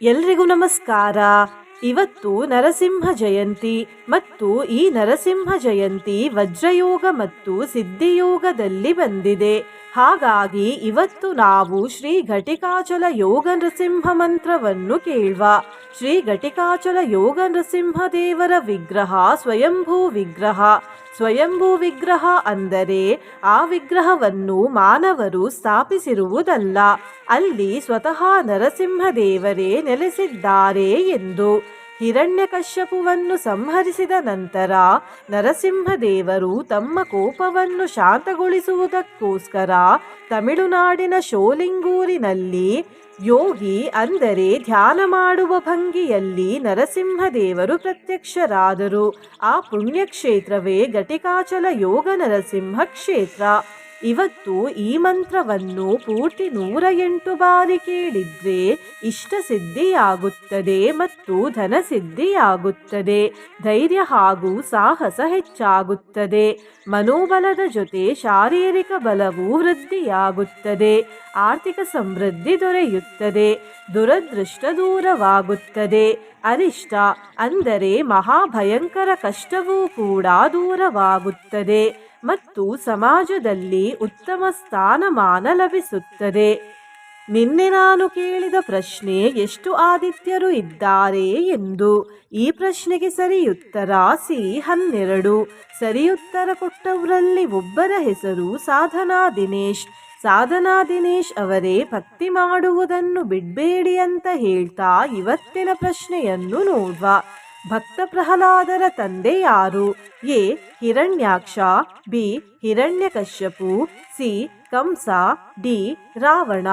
ಎಲ್ರಿಗೂ ನಮಸ್ಕಾರ. ಇವತ್ತು ನರಸಿಂಹ ಜಯಂತಿ ಮತ್ತು ಈ ನರಸಿಂಹ ಜಯಂತಿ ವಜ್ರಯೋಗ ಮತ್ತು ಸಿದ್ಧಿಯೋಗದಲ್ಲಿ ಬಂದಿದೆ. ಹಾಗಾಗಿ ಇವತ್ತು ನಾವು ಶ್ರೀ ಘಟಿಕಾಚಲ ಯೋಗ ನೃಸಿಂಹ ಮಂತ್ರವನ್ನು ಕೇಳುವ. ಶ್ರೀ ಘಟಿಕಾಚಲ ಯೋಗ ನೃಸಿಂಹ ದೇವರ ವಿಗ್ರಹ ಸ್ವಯಂಭೂ ವಿಗ್ರಹ. ಸ್ವಯಂಭೂ ವಿಗ್ರಹ ಅಂದರೆ ಆ ವಿಗ್ರಹವನ್ನು ಮಾನವರು ಸ್ಥಾಪಿಸಿರುವುದಲ್ಲ, ಅಲ್ಲಿ ಸ್ವತಃ ನರಸಿಂಹ ದೇವರೇ ನೆಲೆಸಿದ್ದಾರೆ ಎಂದು. ಹಿರಣ್ಯಕಶ್ಯಪುವನ್ನು ಸಂಹರಿಸಿದ ನಂತರ ನರಸಿಂಹದೇವರು ತಮ್ಮ ಕೋಪವನ್ನು ಶಾಂತಗೊಳಿಸುವುದಕ್ಕೋಸ್ಕರ ತಮಿಳುನಾಡಿನ ಶೋಲಿಂಗೂರಿನಲ್ಲಿ ಯೋಗಿ ಅಂದರೆ ಧ್ಯಾನ ಮಾಡುವ ಭಂಗಿಯಲ್ಲಿ ನರಸಿಂಹದೇವರು ಪ್ರತ್ಯಕ್ಷರಾದರು. ಆ ಪುಣ್ಯಕ್ಷೇತ್ರವೇ ಘಟಿಕಾಚಲ ಯೋಗ ನರಸಿಂಹ ಕ್ಷೇತ್ರ. ಇವತ್ತು ಈ ಮಂತ್ರವನ್ನು ಪೂರ್ತಿ 108 ಬಾರಿ ಕೇಳಿದ್ರೆ ಇಷ್ಟ ಸಿದ್ಧಿಯಾಗುತ್ತದೆ ಮತ್ತು ಧನಸಿದ್ಧಿಯಾಗುತ್ತದೆ. ಧೈರ್ಯ ಹಾಗೂ ಸಾಹಸ ಹೆಚ್ಚಾಗುತ್ತದೆ. ಮನೋಬಲದ ಜೊತೆ ಶಾರೀರಿಕ ಬಲವೂ ವೃದ್ಧಿಯಾಗುತ್ತದೆ. ಆರ್ಥಿಕ ಸಮೃದ್ಧಿ ದೊರೆಯುತ್ತದೆ. ದುರದೃಷ್ಟ ದೂರವಾಗುತ್ತದೆ. ಅರಿಷ್ಟ ಅಂದರೆ ಮಹಾಭಯಂಕರ ಕಷ್ಟವೂ ಕೂಡ ದೂರವಾಗುತ್ತದೆ ಮತ್ತು ಸಮಾಜದಲ್ಲಿ ಉತ್ತಮ ಸ್ಥಾನಮಾನ ಲಭಿಸುತ್ತದೆ. ನಿನ್ನೆ ನಾನು ಕೇಳಿದ ಪ್ರಶ್ನೆ, ಎಷ್ಟು ಆದಿತ್ಯರು ಇದ್ದಾರೆ ಎಂದು. ಈ ಪ್ರಶ್ನೆಗೆ ಸರಿಯುತ್ತರ C12. ಸರಿಯುತ್ತರ ಕೊಟ್ಟವರಲ್ಲಿ ಒಬ್ಬರ ಹೆಸರು ಸಾಧನಾ ದಿನೇಶ್. ಸಾಧನಾ ದಿನೇಶ್ ಅವರೇ, ಭಕ್ತಿ ಮಾಡುವುದನ್ನು ಬಿಡಬೇಡಿ ಅಂತ ಹೇಳ್ತಾ ಇವತ್ತಿನ ಪ್ರಶ್ನೆಯನ್ನು ನೋಡುವ. ಭಕ್ತ ಪ್ರಹ್ಲಾದರ ತಂದೆ ಯಾರು? A Hiranyaksha, B Hiranyakashipu, C Kamsa, D Ravana.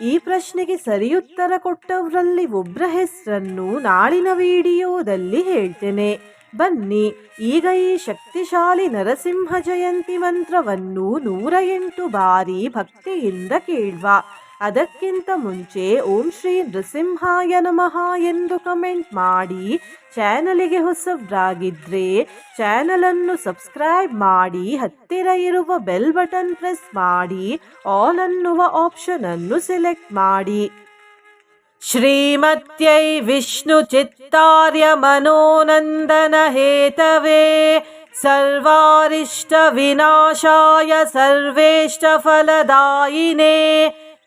ಈ ಪ್ರಶ್ನೆಗೆ ಸರಿಯುತ್ತರ ಕೊಟ್ಟವರಲ್ಲಿ ಒಬ್ಬರ ಹೆಸರನ್ನು ನಾಳಿನ ವಿಡಿಯೋದಲ್ಲಿ ಹೇಳ್ತೇನೆ. ಬನ್ನಿ ಈಗ ಈ ಶಕ್ತಿಶಾಲಿ ನರಸಿಂಹ ಜಯಂತಿ ಮಂತ್ರವನ್ನು 108 ಬಾರಿ ಭಕ್ತಿಯಿಂದ ಕೇಳುವ. ಅದಕ್ಕಿಂತ ಮುಂಚೆ ಓಂ ಶ್ರೀ ನೃಸಿಂಹಾಯ ನಮಃ ಎಂದು ಕಮೆಂಟ್ ಮಾಡಿ. ಚಾನಲಿಗೆ ಹೊಸಬ್ರಾಗಿದ್ರೆ ಚಾನಲನ್ನು ಸಬ್ಸ್ಕ್ರೈಬ್ ಮಾಡಿ, ಹತ್ತಿರ ಇರುವ ಬೆಲ್ ಬಟನ್ ಪ್ರೆಸ್ ಮಾಡಿ, ಆಲ್ ಅನ್ನುವ ಆಪ್ಷನ್ ಅನ್ನು ಸೆಲೆಕ್ಟ್ ಮಾಡಿ. ಶ್ರೀಮತ್ಯೈ ವಿಷ್ಣು ಚಿತ್ತಾರ್ಯ ಮನೋನಂದನ ಹೇತವೇ ಸರ್ವಾರಿಷ್ಟ ವಿನಾಶಾಯ ಸರ್ವೇಷ್ಟ ಫಲದಾಯಿನೇ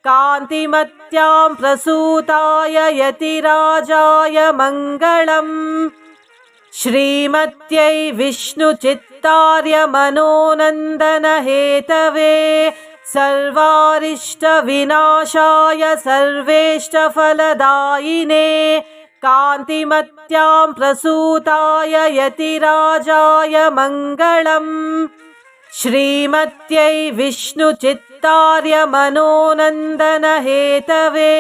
ಕಾಂತಿಮತ್ಯಾಂ ಪ್ರಸೂತಾಯ ಯತಿರಾಜಾಯ ಮಂಗಳಂ. ಶ್ರೀಮತ್ಯೈ ವಿಷ್ಣು ಚಿತ್ತಾರ್ಯ ಮನೋನಂದನ ಹೇತವೇ ಸರ್ವಾರಿಷ್ಟ ವಿನಾಶಾಯ ಸರ್ವೇಷ್ಟ ಫಲದಾಯಿನೇ ಕಾಂತಿಮತ್ಯಾಂ ಪ್ರಸೂತಾಯ ಯತಿರಾಜಾಯ ಮಂಗಳಂ. ಶ್ರೀಮತ್ಯೈ ವಿಷ್ಣು ಚಿತ್ತಾರ್ಯ ಮನೋನಂದನ ಹೇತವೇ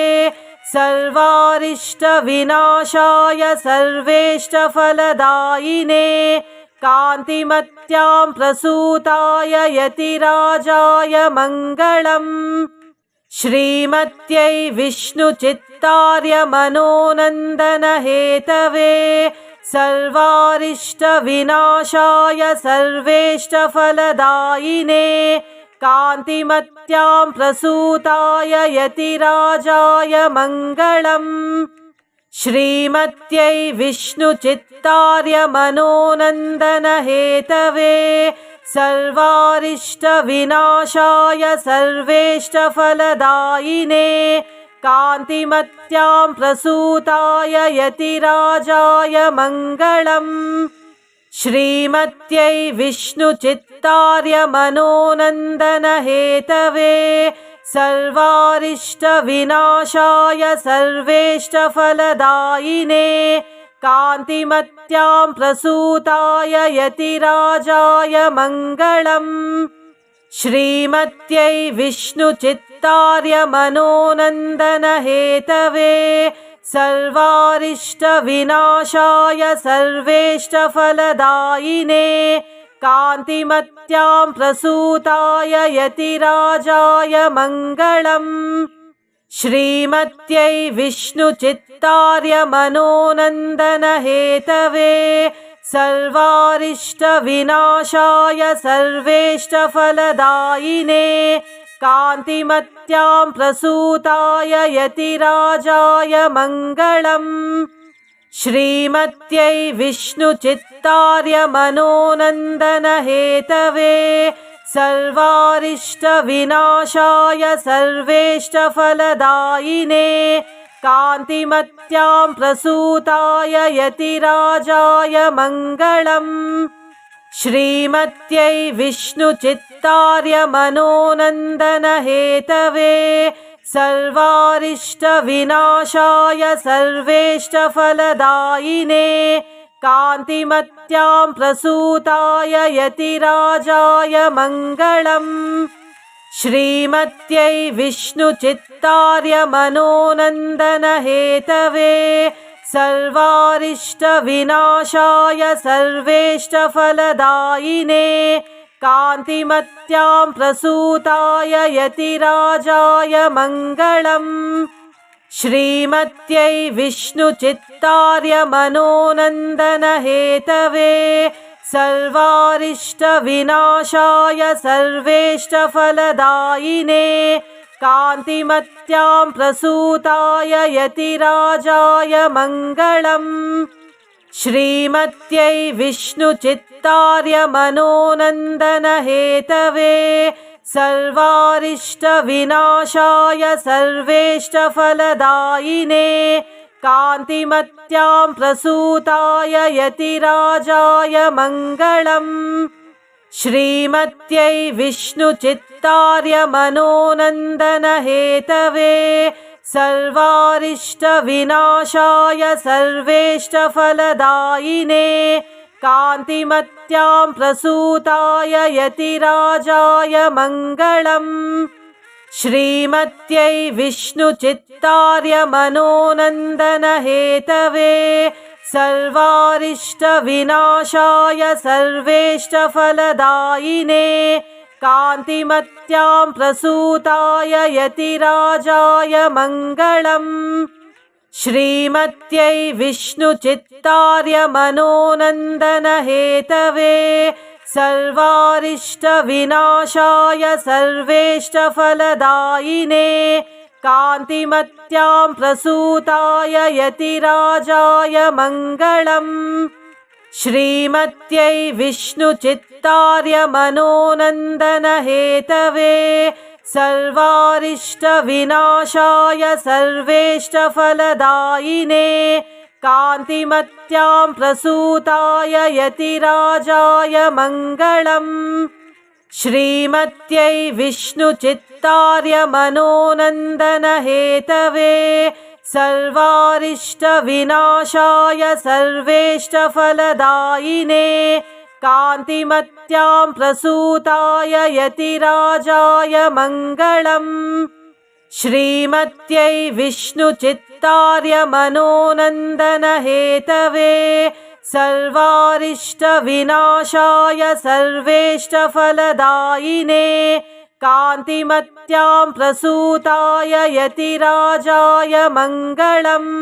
ಸರ್ವಾರಿಷ್ಟ ವಿನಾಶಾಯ ಸರ್ವೇಷ್ಟ ಫಲದಾಯಿನೇ ಕಾಂತಿಮತ್ಯಾಂ ಪ್ರಸೂತಾಯ ಯತಿರಾಜಾಯ ಮಂಗಳಂ. ಶ್ರೀಮತ್ಯೈ ವಿಷ್ಣು ಚಿತ್ತಾರ್ಯ ಮನೋನಂದನ ಹೇತವೇ ಸರ್ವಾರಿಷ್ಟ ವಿನಾಶಾಯ ಸರ್ವೇಷ್ಟ ಫಲದಾಯಿನೇ ಕಾಂತಿಮತ್ಯಾಂ ಪ್ರಸೂತಾಯ ಯತಿರಾಜಾಯ ಮಂಗಳಂ. ಶ್ರೀಮತ್ಯೈ ವಿಷ್ಣು ಚಿತ್ತಾರ್ಯ ಮನೋನಂದನ ಹೇತವೇ ಸರ್ವಾರಿಷ್ಟ ವಿನಾಶಾಯ ಸರ್ವೇಷ್ಟ ಫಲದಾಯಿನೇ ಕಾಂತಿಮತ್ಯಾಂ ಪ್ರಸೂತಾಯ ಯತಿರಾಜಾಯ ಮಂಗಳಂ. ಶ್ರೀಮತ್ಯೈ ವಿಷ್ಣು ಚಿತ್ತಾರ್ಯ ಮನೋನಂದನ ಹೇತವೇ ಸರ್ವಾರಿಷ್ಟ ವಿನಾಶಾಯ ಸರ್ವೇಷ್ಟ ಫಲದಾಯಿನೇ ಕಾಂತಿಮತ್ಯಾಂ ಪ್ರಸೂತಾಯ ಯತಿರಾಜಾಯ ಮಂಗಳಂ. ಶ್ರೀಮತ್ಯೈ ವಿಷ್ಣು ಚಿತ್ತಾರ್ಯ ಮನೋನಂದನ ಹೇತವೇ ಸರ್ವಾರಿಷ್ಟ ವಿನಾಶಾಯ ಸರ್ವೇಷ್ಟ ಫಲದಾಯಿನೇ ಕಾಂತಿಮತ್ಯಾಂ ಪ್ರಸೂತಾಯ ಯತಿರಾಜಾಯ ಮಂಗಳಂ. ಶ್ರೀಮತ್ಯೈ ವಿಷ್ಣು ಚಿತ್ತಾರ್ಯ ಮನೋನಂದನ ಹೇತವೇ ಸರ್ವಾರಿಷ್ಟ ವಿನಾಶಾಯ ಸರ್ವೇಷ್ಟ ಫಲದಾಯಿನೇ कान्तिमत्यां प्रसूताय यतिराजाय मङ्गलम्। श्रीमत्यै विष्णुचित्तार्यमनोनन्दनहेतवे सर्वारिष्टविनाशाय सर्वेष्टफलदायिने कान्तिमत्यां प्रसूताय यतिराजाय मङ्गलम्। श्रीमत्यै विष्णुचित्तार्यमनोनन्दनहेतवे सर्वारिष्टविनाशाय सर्वेष्टफलदायिने कान्तिमत्यां प्रसूताय यतिराजाय मङ्गलम्। श्रीमत्यै विष्णुचित्तार्यमनोनन्दनहेतवे सर्वारिष्टविनाशाय सर्वेष्टफलदायिने कान्तिमत्यां प्रसूताय यतिराजाय मङ्गलम्। श्रीमत्यै विष्णुचित्तार्यमनोनन्दनहेतवे सर्वारिष्टविनाशाय सर्वेष्टफलदायिने कान्तिमत्यां प्रसूताय यतिराजाय मङ्गलम्। श्रीमत्यै विष्णुचित्तार्यमनोनन्दनहेतवे सर्वारिष्टविनाशाय सर्वेष्टफलदायिने कान्तिमत्यां प्रसूताय यतिराजाय मङ्गलम्। श्रीमत्यै विष्णुचित्तार्यमनोनन्दनहेतवे सर्वारिष्टविनाशाय सर्वेष्टफलदायिने कान्तिमत्यां प्रसूताय यतिराजाय मङ्गलम्। श्रीमत्यै विष्णुचित्तार्यमनोनन्दनहेतवे सर्वारिष्टविनाशाय सर्वेष्टफलदायिने कान्तिमत्यां प्रसूताय यतिराजाय मङ्गलम्। श्रीमत्यै विष्णुचित्तार्यमनोनन्दनहेतवे सर्वारिष्टविनाशाय सर्वेष्टफलदायिने कान्तिमत्यां प्रसूताय यतिराजाय मङ्गलम्। श्रीमत्यै विष्णुचित्तार्यमनोनन्दनहेतवे सर्वारिष्टविनाशाय सर्वेष्टफलदायिने कान्तिमत्यां प्रसूताय यतिराजाय मङ्गलम्। श्रीमत्यै विष्णुचित्तार्यमनोनन्दनहेतवे सर्वारिष्टविनाशाय सर्वेष्टफलदायिने कान्तिमत्यां प्रसूताय यतिराजाय मङ्गलम्। श्रीमत्यै विष्णुचित्तार्यमनोनन्दनहेतवे सर्वारिष्टविनाशाय सर्वेष्टफलदायिने कान्तिमत्यां प्रसूताय यतिराजाय मङ्गलम्।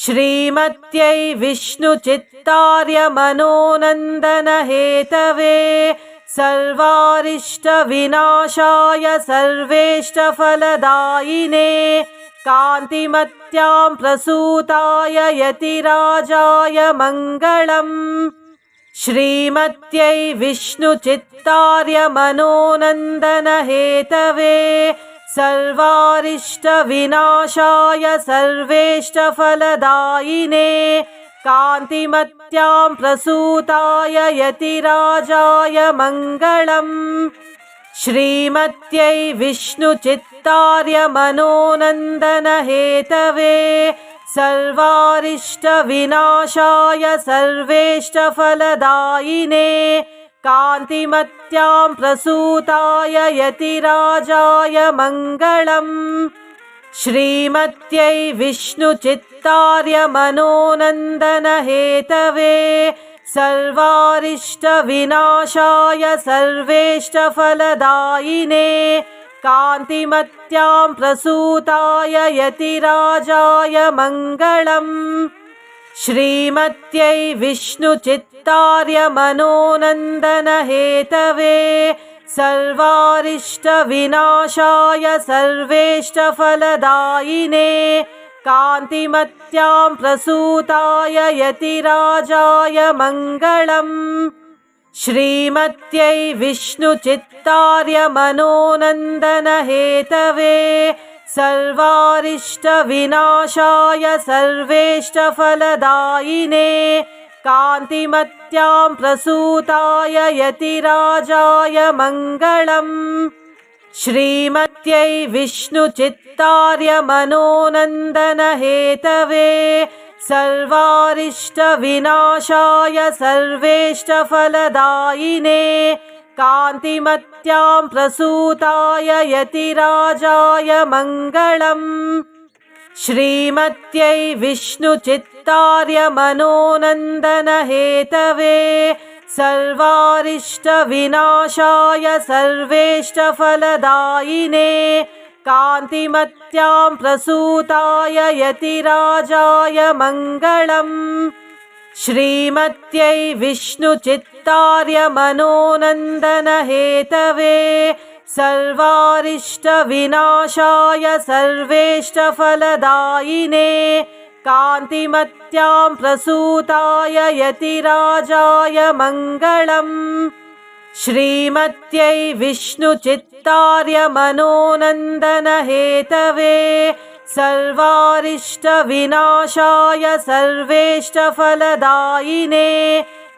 श्रीमत्यै विष्णुचित्तार्यमनोनन्दनहेतवे सर्वारिष्टविनाशाय सर्वेष्टफलदायिने कान्तिमत्यां प्रसूताय यतिराजाय मङ्गलम्। श्रीमत्यै विष्णुचित्तार्यमनोनन्दनहेतवे सर्वारिष्टविनाशाय सर्वेष्टफलदायिने कान्तिमत्यां प्रसूताय यतिराजाय मङ्गलम्। श्रीमत्यै विष्णुचित्तार्यमनोनन्दनहेतवे सर्वारिष्टविनाशाय सर्वेष्टफलदायिने कान्तिमत्यां प्रसूताय यतिराजाय मङ्गलम्। श्रीमत्यै विष्णुचित्तार्यमनोनन्दनहेतवे सर्वारिष्टविनाशाय सर्वेष्टफलदायिने कान्तिमत्यां प्रसूताय यतिराजाय मङ्गलम्। श्रीमत्यै विष्णुचित्तार्यमनोनन्दनहेतवे सर्वारिष्टविनाशाय सर्वेष्टफलदायिने कान्तिमत्यां प्रसूताय यतिराजाय मङ्गलम् श्रीमत्यै विष्णुचित्तार्यमनोनन्दनहेतवे सर्वारिष्टविनाशाय सर्वेष्टफलदायिने कान्तिमत्यां प्रसूताय यतिराजाय मङ्गलम् श्रीमत्यै विष्णुचित्तार्यमनोनन्दनहेतवे सर्वारिष्टविनाशाय सर्वेष्टफलदायिने कान्तिमत्यां प्रसूताय यतिराजाय मङ्गलम् श्रीमत्यै विष्णुचित्तार्यमनोनन्दनहेतवे सर्वारिष्टविनाशाय सर्वेष्टफलदायिने कान्तिमत्यां प्रसूताय यतिराजाय मङ्गलम् श्रीमत्यै विष्णुचित्तार्यमनोनन्दनहेतवे सर्वारिष्टविनाशाय सर्वेष्टफलदायिने कान्तिमत्यां प्रसूताय यतिराजाय मङ्गलम् श्रीमत्यै विष्णुचित्तार्यमनोनन्दनहेतवे सर्वारिष्टविनाशाय सर्वेष्टफलदायिने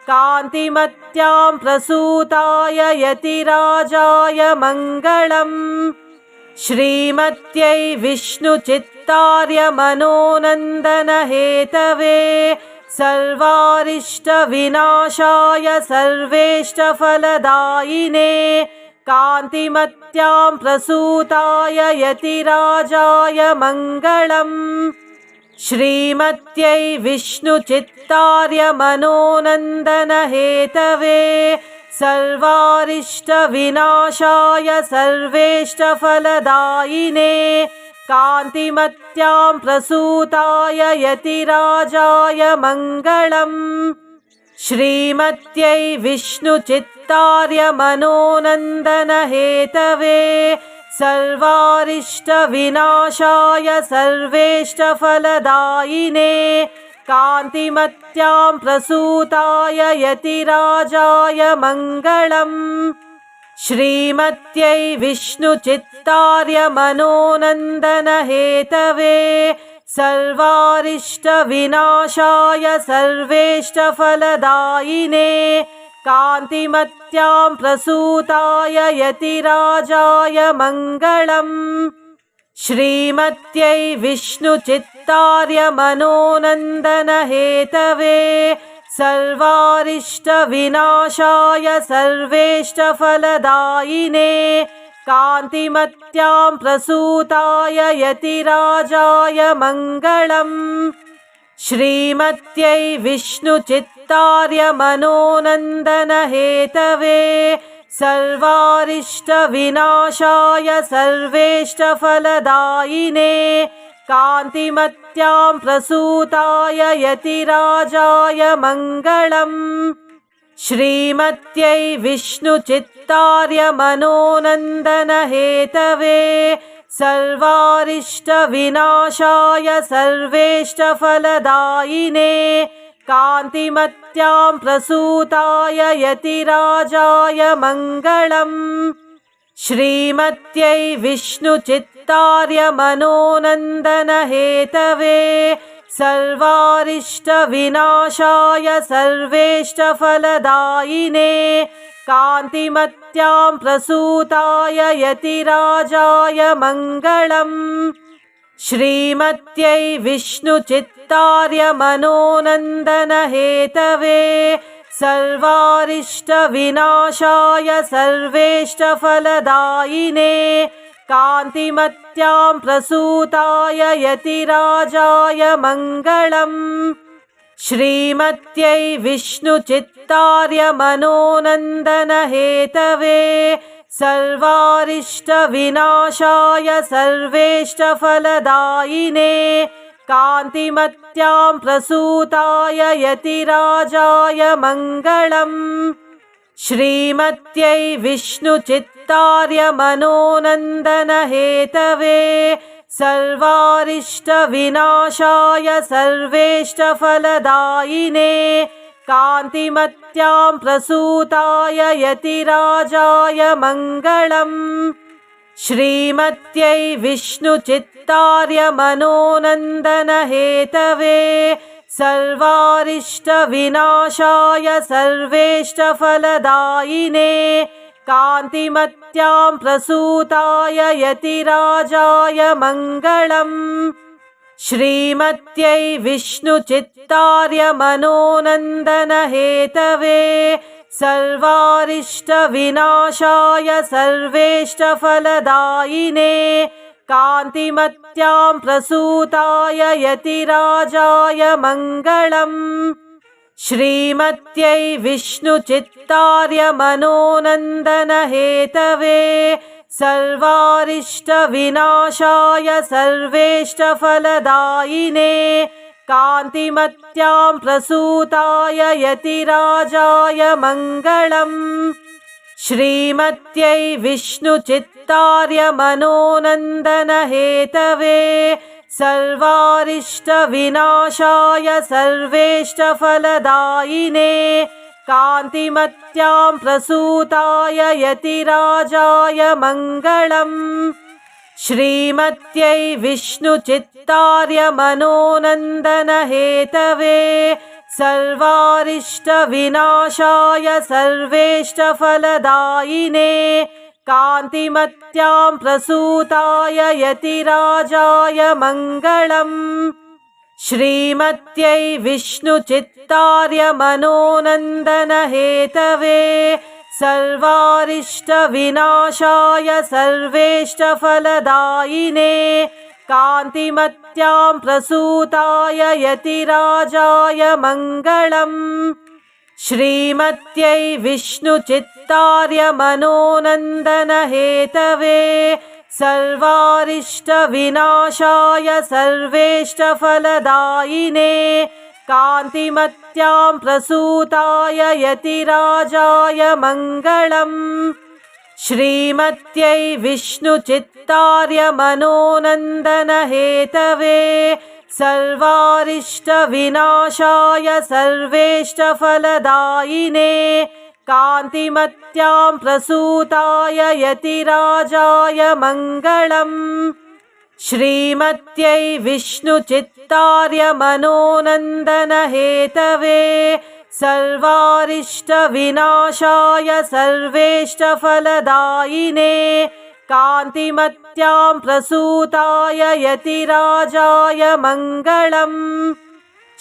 कान्तिमत्यां प्रसूताय यतिराजाय मङ्गलम् श्रीमत्यै विष्णुचित्तार्यमनोनन्दनहेतवे सर्वारिष्टविनाशाय सर्वेष्टफलदायिने कान्तिमत्यां प्रसूताय यतिराजाय मङ्गलम् श्रीमत्यै विष्णुचित्तार्यमनोनन्दनहेतवे सर्वारिष्टविनाशाय सर्वेष्टफलदायिने कान्तिमत्यां प्रसूताय यतिराजाय मङ्गलम् श्रीमत्यै विष्णुचित्तार्यमनोनन्दनहेतवे सर्वारिष्टविनाशाय सर्वेष्टफलदायिने कान्तिमत्यां प्रसूताय यतिराजाय मङ्गलम् श्रीमत्यै विष्णुचित्तार्यमनोनन्दनहेतवे सर्वारिष्टविनाशाय सर्वेष्टफलदायिने कान्तिमत्यां प्रसूताय यतिराजाय मङ्गलम् श्रीमत्यै विष्णुचित्तार्यमनोनन्दनहेतवे सर्वारिष्टविनाशाय सर्वेष्टफलदायिने कान्तिमत्यां प्रसूताय यतिराजाय मङ्गलम् श्रीमत्यै विष्णुचित्तार्यमनोनन्दनहेतवे सर्वारिष्टविनाशाय सर्वेष्टफलदायिने कान्तिमत्यां प्रसूताय यतिराजाय मङ्गलम् श्रीमत्यै विष्णुचित्तार्यमनोनन्दनहेतवे सर्वारिष्टविनाशाय सर्वेष्टफलदायिने कान्तिमत्यां प्रसूताय यतिराजाय मङ्गलम् श्रीमत्यै विष्णुचित्तार्यमनोनन्दनहेतवे सर्वारिष्टविनाशाय सर्वेष्टफलदायिने कान्तिमत्यां प्रसूताय यतिराजाय मङ्गलम् श्रीमत्यै विष्णुचित्तार्यमनोनन्दनहेतवे सर्वारिष्टविनाशाय सर्वेष्टफलदायिने कान्तिमत्यां प्रसूताय यतिराजाय मङ्गलम् श्रीमत्यै विष्णुचित्तार्यमनोनन्दनहेतवे सर्वारिष्टविनाशाय सर्वेष्टफलदायिने कान्तिमत्यां प्रसूताय यतिराजाय मङ्गलम् श्रीमत्यै विष्णुचित्तार्यमनोनन्दनहेतवे सर्वारिष्टविनाशाय सर्वेष्टफलदायिने कान्तिमत्यां प्रसूताय यतिराजाय मङ्गलम् श्रीमत्यै विष्णुचित्तार्यमनोनन्दनहेतवे सर्वारिष्टविनाशाय सर्वेष्टफलदायिने कान्तिमत्यां प्रसूताय यतिराजाय मङ्गलम् श्रीमत्यै विष्णुचित्तार्यमनोनन्दनहेतवे सर्वारिष्टविनाशाय सर्वेष्टफलदायिने कान्तिमत्यां प्रसूताय यतिराजाय मङ्गलम् श्रीमत्यै विष्णुचित्तार्यमनोनन्दनहेतवे सर्वारिष्टविनाशाय सर्वेष्टफलदायिने कान्तिमत्यां प्रसूताय यतिराजाय मङ्गलम् श्रीमत्यै विष्णुचित्तार्यमनोनन्दनहेतवे सर्वारिष्टविनाशाय सर्वेष्टफलदायिने कान्तिमत्यां प्रसूताय यतिराजाय मङ्गलम् श्रीमत्यै विष्णुचित्तार्यमनोनन्दनहेतवे सर्वारिष्टविनाशाय सर्वेष्टफलदायिने कान्तिमत्यां प्रसूताय यतिराजाय मङ्गलम् श्रीमत्यै विष्णुचित्तार्यमनोनन्दनहेतवे सर्वारिष्टविनाशाय सर्वेष्टफलदायिने कान्तिमत्यां प्रसूताय यतिराजाय मङ्गलम् श्रीमत्यै विष्णुचित्तार्यमनोनन्दनहेतवे सर्वारिष्टविनाशाय सर्वेष्टफलदायिने कान्तिमत्यां प्रसूताय यतिराजाय मङ्गलम् श्रीमत्यै विष्णुचित्तार्यमनोनन्दनहेतवे सर्वारिष्टविनाशाय सर्वेष्टफलदायिने कान्तिमत्यां प्रसूताय यतिराजाय मङ्गलम् श्रीमत्यै विष्णुचित्तार्यमनोनन्दनहेतवे सर्वारिष्टविनाशाय सर्वेष्टफलदायिने कान्तिमत्यां प्रसूताय यतिराजाय मङ्गलम्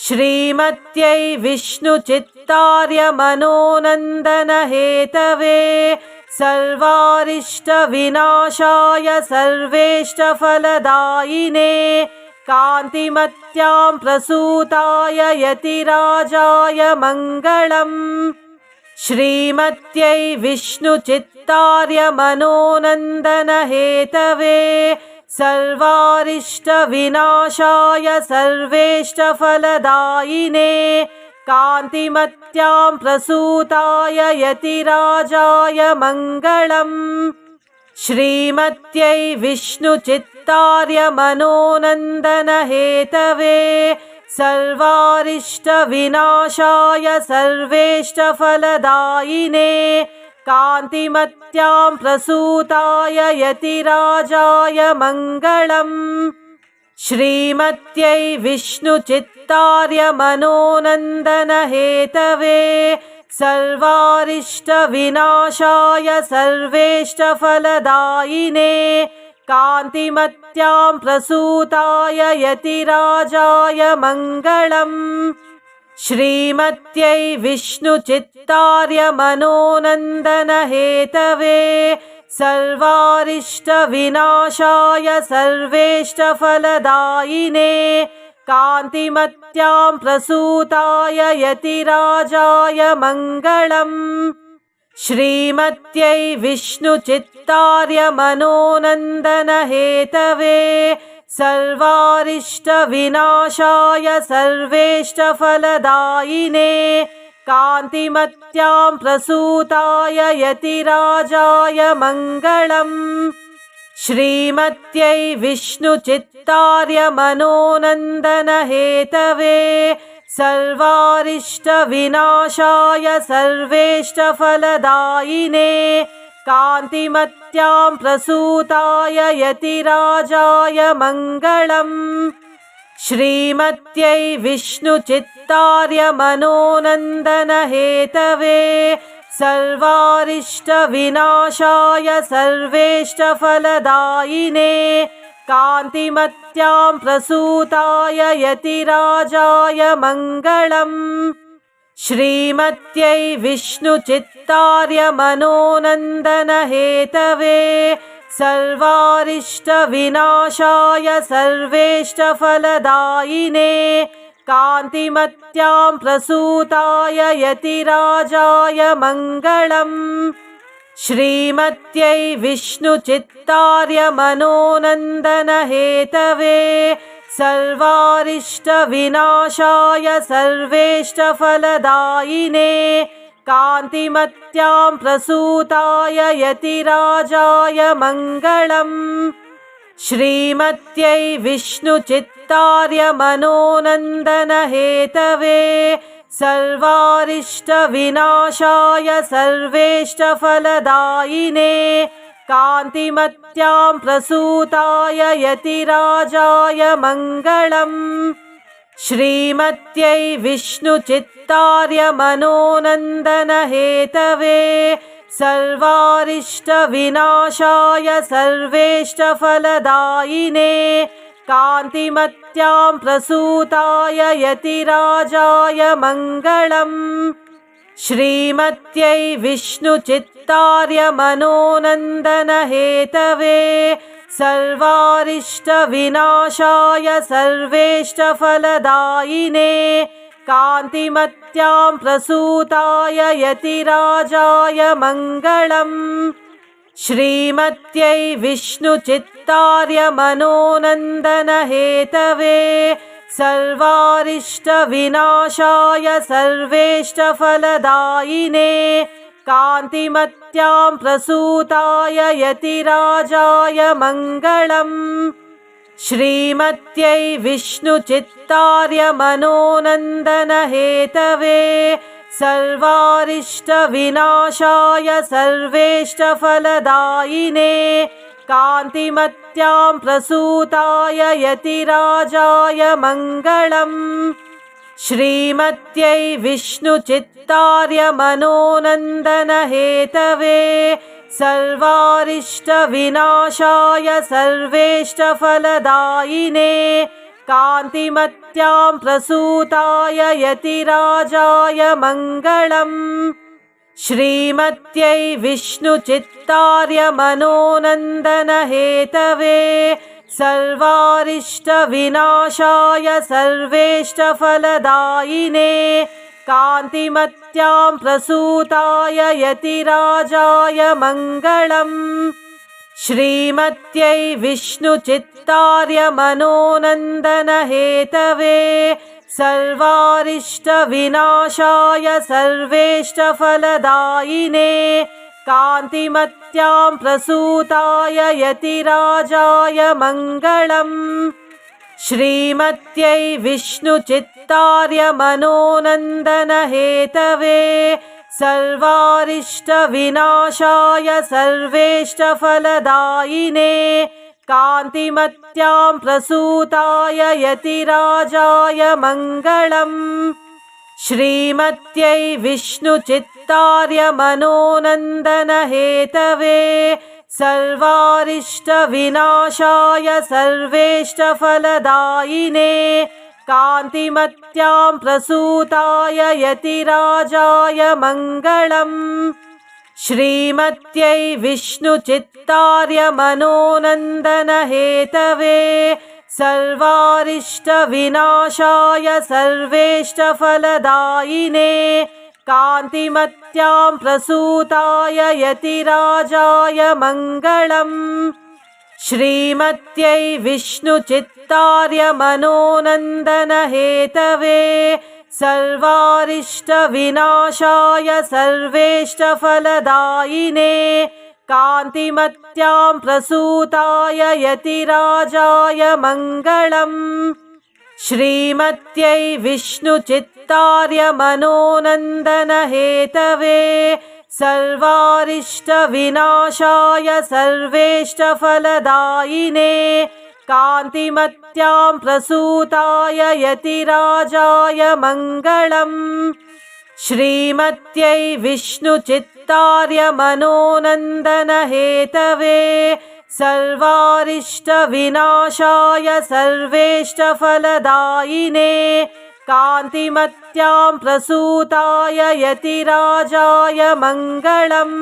श्रीमत्यै विष्णुचित्तार्यमनोनन्दनहेतवे सर्वारिष्टविनाशाय सर्वेष्टफलदायिने कान्तिमत्यां प्रसूताय यतिराजाय मङ्गलम् श्रीमत्यै विष्णुचित्तार्यमनोनन्दनहेतवे सर्वारिष्टविनाशाय सर्वेष्टफलदायिने कान्तिमत्यां प्रसूताय यतिराजाय मङ्गलम् श्रीमत्यै विष्णुचित्तार्यमनोनन्दनहेतवे सर्वारिष्टविनाशाय सर्वेष्टफलदायिने कान्तिमत्यां प्रसूताय यतिराजाय मङ्गलम् श्रीमत्यै विष्णुचित्तार्यमनोनन्दनहेतवे सर्वारिष्टविनाशाय सर्वेष्टफलदायिने कान्तिमत्यां प्रसूताय यतिराजाय मङ्गलम् श्रीमत्यै विष्णुचित्तार्यमनोनन्दनहेतवे सर्वारिष्टविनाशाय सर्वेष्टफलदायिने कान्तिमत्यां प्रसूताय यतिराजाय मङ्गलम् श्रीमत्यै विष्णुचित्तार्यमनोनन्दनहेतवे सर्वारिष्टविनाशाय सर्वेष्टफलदायिने कान्तिमत्यां प्रसूताय यतिराजाय मङ्गलम् श्रीमत्यै विष्णुचित्तार्यमनोनन्दनहेतवे सर्वारिष्टविनाशाय सर्वेष्टफलदायिने कान्तिमत्यां प्रसूताय यतिराजाय मङ्गलम् श्रीमत्यै विष्णुचित्तार्यमनोनन्दनहेतवे सर्वारिष्टविनाशाय सर्वेष्टफलदायिने कान्तिमत्यां प्रसूताय यतिराजाय मङ्गलम् श्रीमत्यै विष्णुचित्तार्यमनोनन्दनहेतवे सर्वारिष्टविनाशाय सर्वेष्टफलदायिने कान्तिमत्यां प्रसूताय यतिराजाय मङ्गलम् श्रीमत्यै विष्णुचित्तार्यमनोनन्दनहेतवे सर्वारिष्टविनाशाय सर्वेष्टफलदायिने कान्तिमत्यां प्रसूताय यतिराजाय मङ्गलम् श्रीमत्यै विष्णुचित्तार्यमनोनन्दनहेतवे सर्वारिष्टविनाशाय सर्वेष्टफलदायिने कान्तिमत्यां प्रसूताय यतिराजाय मङ्गलम् श्रीमत्यै विष्णुचित्तार्यमनोनन्दनहेतवे सर्वारिष्टविनाशाय सर्वेष्टफलदायिने कान्तिमत्यां प्रसूताय यतिराजाय मङ्गलम् श्रीमत्यै विष्णुचित्तार्यमनोनन्दनहेतवे सर्वारिष्टविनाशाय सर्वेष्टफलदायिने कान्तिमत्यां प्रसूताय यतिराजाय मङ्गलम् श्रीमत्यै विष्णुचित्तार्यमनोनन्दनहेतवे सर्वारिष्टविनाशाय सर्वेष्टफलदायिने कान्तिमत्यां प्रसूताय यतिराजाय मङ्गलम् श्रीमत्यै विष्णुचित्तार्यमनोनन्दनहेतवे सर्वारिष्टविनाशाय सर्वेष्टफलदायिने कान्तिमत्यां प्रसूताय यतिराजाय मङ्गलम् श्रीमत्यै विष्णुचित्तार्यमनोनन्दनहेतवे सर्वारिष्टविनाशाय सर्वेष्टफलदायिने कान्तिमत्यां प्रसूताय यतिराजाय मङ्गलम् श्रीमत्यै विष्णुचित्तार्यमनोनन्दनहेतवे सर्वारिष्टविनाशाय सर्वेष्टफलदायिने कान्तिमत्यां प्रसूताय यतिराजाय मङ्गलम् श्रीमत्यै विष्णुचित्तार्यमनोनन्दनहेतवे सर्वारिष्टविनाशाय सर्वेष्टफलदायिने कान्तिमत्यां प्रसूताय यतिराजाय मङ्गलम् श्रीमत्यै विष्णुचित्तार्यमनोनन्दनहेतवे सर्वारिष्टविनाशाय सर्वेष्टफलदायिने कान्तिमत्यां प्रसूताय यतिराजाय मङ्गलम् श्रीमत्यै विष्णुचित्तार्यमनोनन्दनहेतवे सर्वारिष्टविनाशाय सर्वेष्टफलदायिने कान्तिमत्यां प्रसूताय यतिराजाय मङ्गलम् श्रीमत्यै विष्णुचित्तार्यमनोनन्दनहेतवे सर्वारिष्टविनाशाय सर्वेष्टफलदायिने कान्तिमत्यां प्रसूताय यतिराजाय मङ्गलम् श्रीमत्यै विष्णुचित्तार्यमनोनन्दनहेतवे सर्वारिष्टविनाशाय सर्वेष्टफलदायिने कान्तिमत्यां प्रसूताय यतिराजाय मङ्गलम् श्रीमत्यै विष्णुचित्तार्यमनोनन्दनहेतवे सर्वारिष्टविनाशाय सर्वेष्टफलदायिने कान्तिमत्यां प्रसूताय यतिराजाय मङ्गलम् श्रीमत्यै विष्णुचित्तार्यमनोनन्दनहेतवे सर्वारिष्टविनाशाय सर्वेष्टफलदायिने कान्तिमत्यां प्रसूताय यतिराजाय मङ्गलम्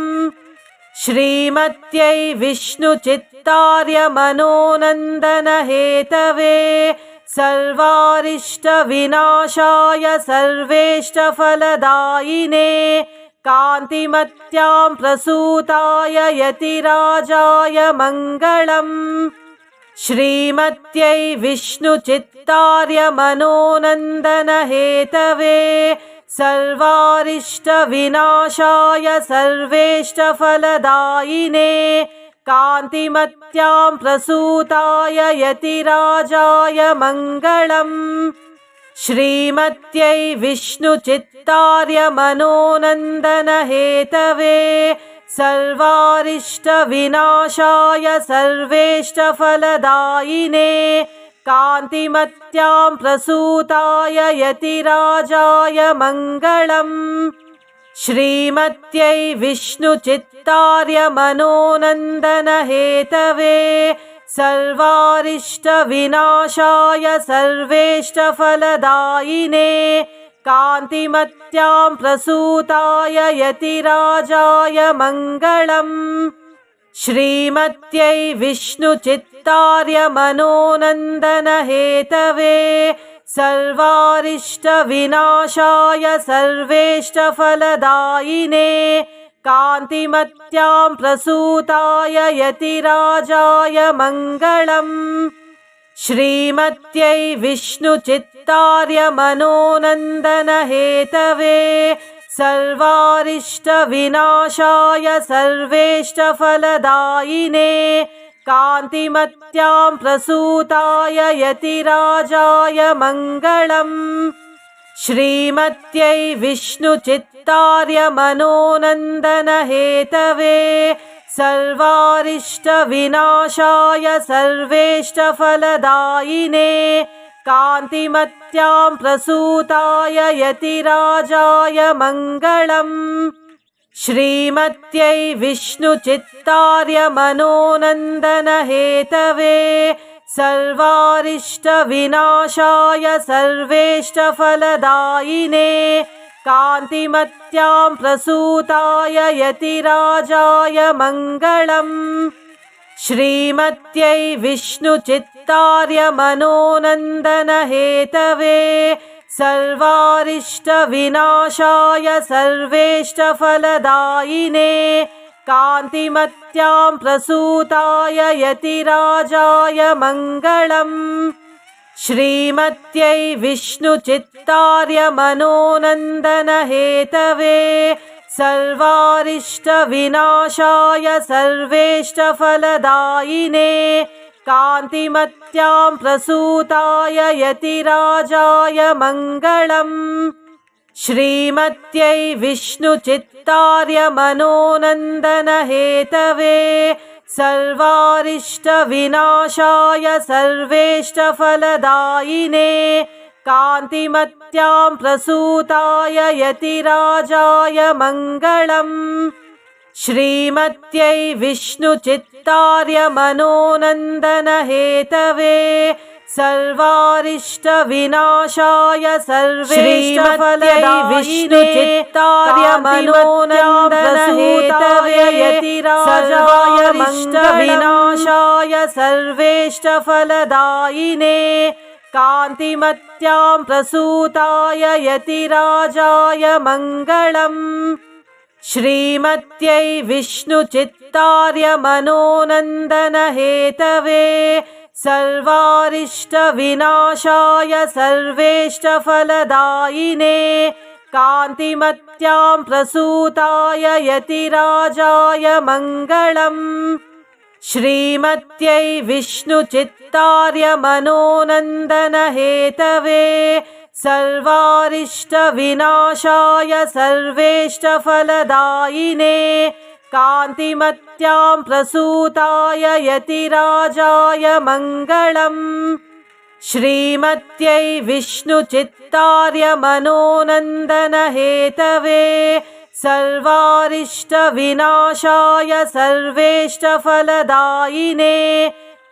श्रीमत्यै विष्णुचित्तार्यमनोनन्दनहेतवे सर्वारिष्टविनाशाय सर्वेष्टफलदायिने कान्तिमत्यां प्रसूताय यतिराजाय मङ्गलम् श्रीमत्यै विष्णुचित्तार्यमनोनन्दनहेतवे सर्वारिष्टविनाशाय सर्वेष्टफलदायिने कान्तिमत्यां प्रसूताय यतिराजाय मङ्गलम् श्रीमत्यै विष्णुचित्तार्यमनोनन्दनहेतवे सर्वारिष्टविनाशाय सर्वेष्टफलदायिने कान्तिमत्यां प्रसूताय यतिराजाय मङ्गलम् श्रीमत्यै विष्णुचित्तार्यमनोनन्दनहेतवे सर्वारिष्टविनाशाय सर्वेष्टफलदायिने कान्तिमत्यां प्रसूताय यतिराजाय मङ्गलम् श्रीमत्यै विष्णुचित्तार्यमनोनन्दनहेतवे सर्वारिष्टविनाशाय सर्वेष्टफलदायिने कान्तिमत्यां प्रसूताय यतिराजाय मङ्गलम् श्रीमत्यै विष्णुचित्तार्यमनोनन्दनहेतवे सर्वारिष्टविनाशाय सर्वेष्टफलदायिने कान्तिमत्यां प्रसूताय यतिराजाय मङ्गलम् श्रीमत्यै विष्णुचित्तार्यमनोनन्दनहेतवे सर्वारिष्टविनाशाय सर्वेष्टफलदायिने कान्तिमत्यां प्रसूताय यतिराजाय मङ्गलम् श्रीमत्यै विष्णुचित्तार्यमनोनन्दनहेतवे सर्वारिष्टविनाशाय सर्वेष्टफलदायिने कान्तिमत्यां प्रसूताय यतिराजाय मङ्गलम् श्रीमत्यै विष्णुचित्तार्यमनोनन्दनहेतवे सर्वारिष्टविनाशाय सर्वेष्टफलदायिने कान्तिमत्यां प्रसूताय यतिराजाय मङ्गलम् श्रीमत्यै विष्णुचित्तार्यमनोनन्दनहेतवे सर्वारिष्टविनाशाय सर्वेष्टफलदायिने कान्तिमत्यां प्रसूताय यतिराजाय मङ्गलम् श्रीमत्यै विष्णुचित्तार्यमनोनन्दनहेतवे सर्वारिष्टविनाशाय सर्वेष्टफलदायिने कान्तिमत्यां प्रसूताय यतिराजाय मङ्गलम् श्रीमत्यै विष्णुचित्तार्यमनोनन्दनहेतवे सर्वारिष्टविनाशाय सर्वेष्टफलदायिने यतिराजाय विनाशाय सर्वेष्टफलदायिने कान्तिमत्यां प्रसूताय यतिराजाय मङ्गलम् श्रीमत्यै विष्णुचित्तार्यमनोनन्दनहेतवे सर्वारिष्टविनाशाय सर्वेष्टफलदायिने कान्तिमत्यां प्रसूताय यतिराजाय मङ्गलम् श्रीमत्यै विष्णुचित्तार्य मनोनन्दनहेतवे सर्वारिष्टविनाशाय सर्वेष्टफलदायिने कान्तिमत्यां प्रसूताय यतिराजाय मङ्गलम् श्रीमत्यै विष्णुचित्तार्य मनोनन्दनहेतवे सर्वारिष्टविनाशाय सर्वेष्टफलदायिने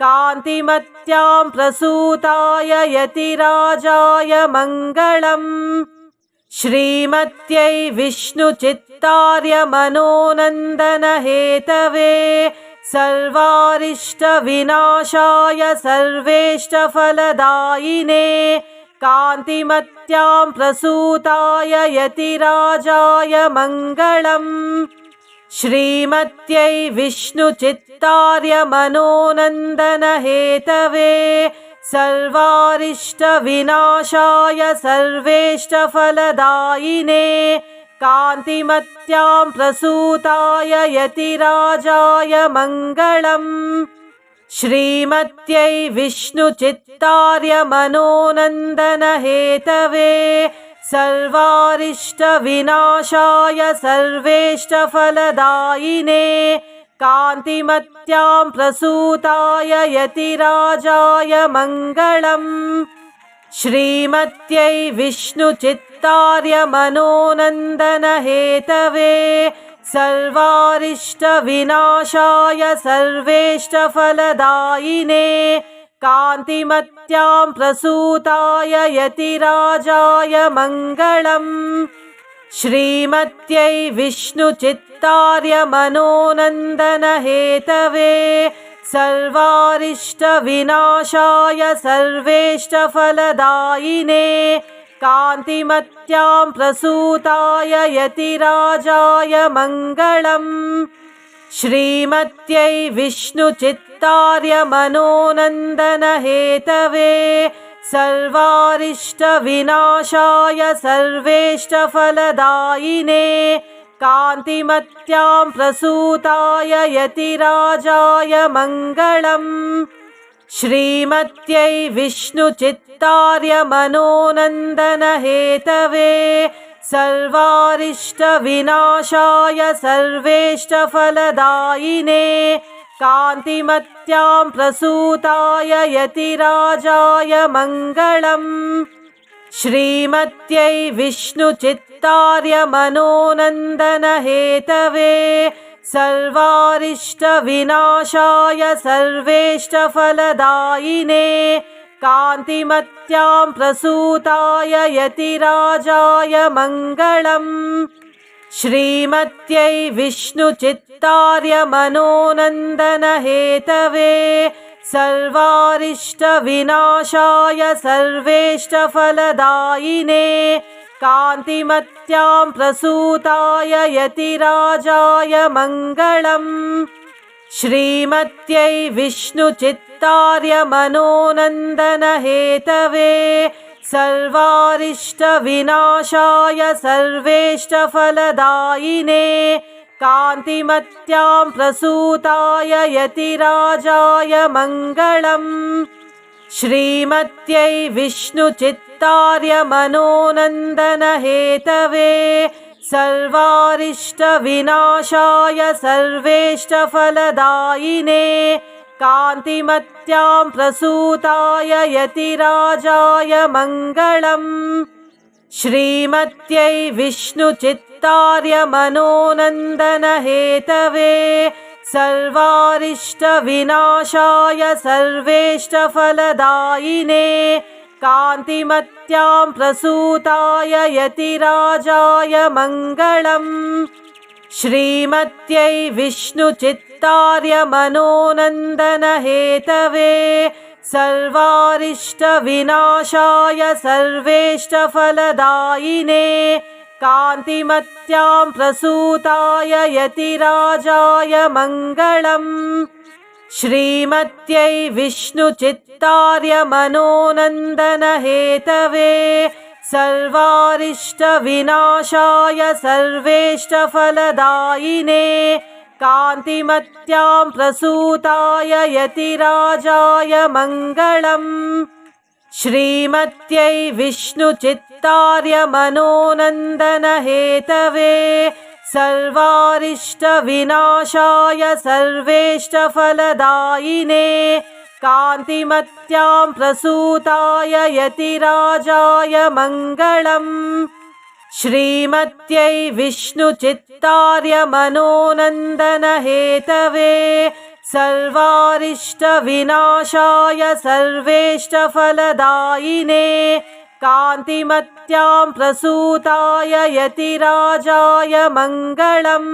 कान्तिमत्यां प्रसूताय यतिराजाय मङ्गलम् श्रीमत्यै विष्णुचित्तार्य मनोनन्दनहेतवे सर्वारिष्टविनाशाय सर्वेष्टफलदायिने कान्तिमत्यां प्रसूताय यतिराजाय मङ्गलम् श्रीमत्यै विष्णुचित्तार्य मनोनन्दनहेतवे सर्वारिष्टविनाशाय सर्वेष्टफलदायिने कान्तिमत्यां प्रसूताय यतिराजाय मङ्गलम् श्रीमत्यै विष्णुचित्तार्य मनोनन्दनहेतवे सर्वारिष्टविनाशाय सर्वेष्टफलदायिने कान्तिमत्यां प्रसूताय यतिराजाय मङ्गलम् श्रीमत्यै विष्णुचित्तार्य मनोनन्दनहेतवे सर्वारिष्टविनाशाय सर्वेष्टफलदायिने कान्तिमत्यां प्रसूताय यतिराजाय मङ्गलम् श्रीमत्यै विष्णुचित्तार्य मनोनन्दनहेतवे सर्वारिष्टविनाशाय सर्वेष्टफलदायिने कान्तिमत्यां प्रसूताय यतिराजाय मङ्गलम् श्रीमत्यै विष्णुचित्तार्य मनोनन्दनहेतवे सर्वारिष्टविनाशाय सर्वेष्टफलदायिने कान्तिमत्यां प्रसूताय यतिराजाय मङ्गलम् श्रीमत्यै विष्णुचित्तार्य मनोनन्दनहेतवे सर्वारिष्टविनाशाय सर्वेष्टफलदायिने कान्तिमत्यां प्रसूताय यतिराजाय मङ्गलम् श्रीमत्यै विष्णुचित्तार्य मनोनन्दनहेतवे सर्वारिष्टविनाशाय सर्वेष्टफलदायिने कान्तिमत्यां प्रसूताय यतिराजाय मङ्गलम् श्रीमत्यै विष्णुचित्तार्य मनोनन्दनहेतवे सर्वारिष्टविनाशाय सर्वेष्टफलदायिने कान्तिमत्यां प्रसूताय यतिराजाय मङ्गलम् श्रीमत्यै विष्णुचित्तार्य मनोनन्दनहेतवे सर्वारिष्टविनाशाय सर्वेष्टफलदायिने कान्तिमत्यां प्रसूताय यतिराजाय मङ्गलम् श्रीमत्यै विष्णुचित्तार्य मनोनन्दनहेतवे सर्वारिष्टविनाशाय सर्वेष्टफलदायिने कान्तिमत्यां प्रसूताय यतिराजाय मङ्गलम् श्रीमत्यै विष्णुचित्तार्य मनोनन्दनहेतवे सर्वारिष्टविनाशाय सर्वेष्टफलदायिने कान्तिमत्यां प्रसूताय यतिराजाय मङ्गलम् श्रीमत्यै विष्णुचित्तार्य मनोनन्दनहेतवे सर्वारिष्टविनाशाय सर्वेष्टफलदायिने कान्तिमत्यां प्रसूताय यतिराजाय मङ्गलम् श्रीमत्यै विष्णुचित्तार्य मनोनन्दनहेतवे सर्वारिष्टविनाशाय सर्वेष्टफलदायिने कान्तिमत्यां प्रसूताय यतिराजाय मङ्गलम् श्रीमत्यै विष्णुचित्तार्य मनोनन्दनहेतवे सर्वारिष्टविनाशाय सर्वेष्टफलदायिने कान्तिमत्यां प्रसूताय यतिराजाय मङ्गलम् श्रीमत्यै विष्णुचित्तार्य मनोनन्दनहेतवे सर्वारिष्टविनाशाय सर्वेष्टफलदायिने कान्तिमत्यां प्रसूताय यतिराजाय मङ्गलम्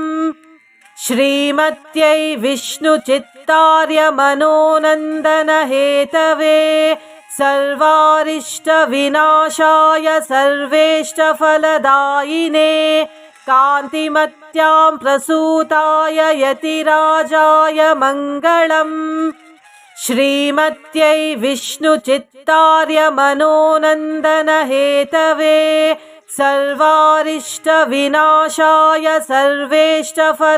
श्रीमत्यै विष्णुचित्तार्य मनोनन्दनहेतवे सर्वारिष्टविनाशाय सर्वेष्टफलदायिने कान्तिमत्यां प्रसूताय यतिराजाय मङ्गलम् श्रीमत्यै विष्णुचित्तार्य मनोनन्दनहेतवे सर्वारिष्टविनाशाय सर्वेष्टफलदायिने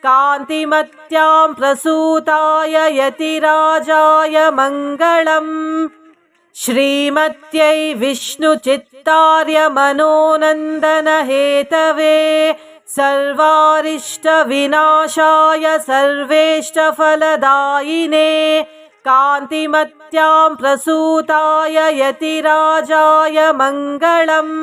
कान्तिमत्यां प्रसूताय यतिराजाय मङ्गलम् श्रीमत्यै विष्णुचित्तार्य मनोनन्दनहेतवे सर्वारिष्टविनाशाय सर्वेष्टफलदायिने कान्तिमत्यां प्रसूताय यतिराजाय मङ्गलम्